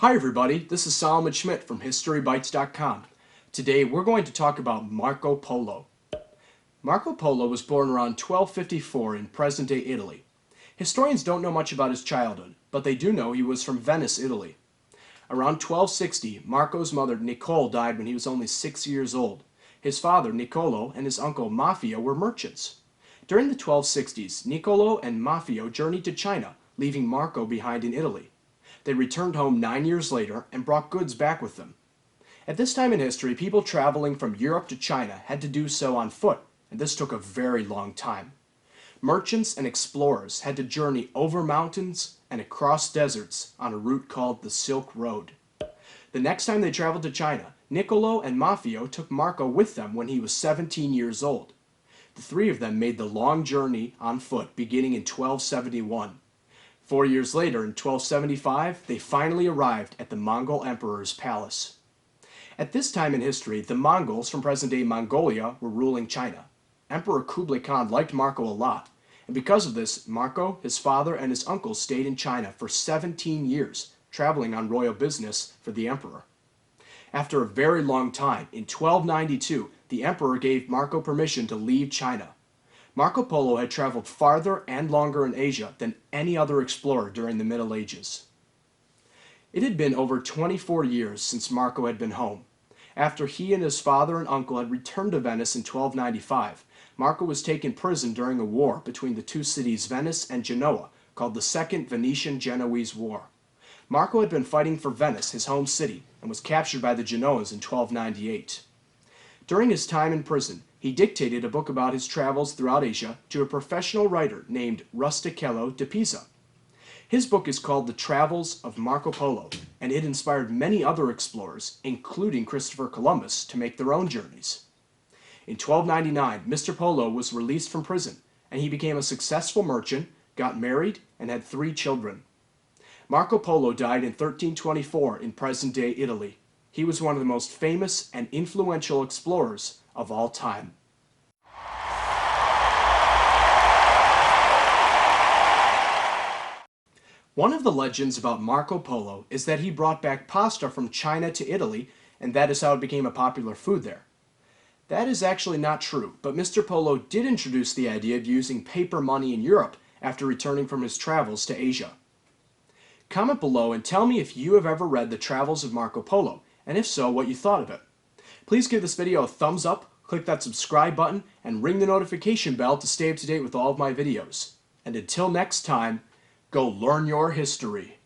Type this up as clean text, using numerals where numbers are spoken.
Hi everybody, this is Solomon Schmidt from HistoryBytes.com. Today we're going to talk about Marco Polo. Marco Polo was born around 1254 in present-day Italy. Historians don't know much about his childhood, but they do know he was from Venice, Italy. Around 1260, Marco's mother Nicole died when he was only 6 years old. His father, Niccolo, and his uncle Maffeo were merchants. During the 1260s, Niccolo and Maffeo journeyed to China, leaving Marco behind in Italy. They returned home 9 years later and brought goods back with them. At this time in history, people traveling from Europe to China had to do so on foot, and this took a very long time. Merchants and explorers had to journey over mountains and across deserts on a route called the Silk Road. The next time they traveled to China, Niccolo and Maffeo took Marco with them when he was 17 years old. The three of them made the long journey on foot beginning in 1271. 4 years later, in 1275, they finally arrived at the Mongol Emperor's palace. At this time in history, the Mongols from present-day Mongolia were ruling China. Emperor Kublai Khan liked Marco a lot, and because of this, Marco, his father, and his uncle stayed in China for 17 years, traveling on royal business for the emperor. After a very long time, in 1292, the emperor gave Marco permission to leave China. Marco Polo had traveled farther and longer in Asia than any other explorer during the Middle Ages. It had been over 24 years since Marco had been home. After he and his father and uncle had returned to Venice in 1295, Marco was taken prisoner during a war between the two cities Venice and Genoa, called the Second Venetian-Genoese War. Marco had been fighting for Venice, his home city, and was captured by the Genoans in 1298. During his time in prison, he dictated a book about his travels throughout Asia to a professional writer named Rustichello da Pisa. His book is called The Travels of Marco Polo, and it inspired many other explorers, including Christopher Columbus, to make their own journeys. In 1299, Mr. Polo was released from prison, and he became a successful merchant, got married, and had 3 children. Marco Polo died in 1324 in present-day Italy. He was one of the most famous and influential explorers of all time. One of the legends about Marco Polo is that he brought back pasta from China to Italy, and that is how it became a popular food there. That is actually not true, but Mr. Polo did introduce the idea of using paper money in Europe after returning from his travels to Asia. Comment below and tell me if you have ever read The Travels of Marco Polo, and if so, what you thought of it. Please give this video a thumbs up, click that subscribe button, and ring the notification bell to stay up to date with all of my videos. And until next time, go learn your history.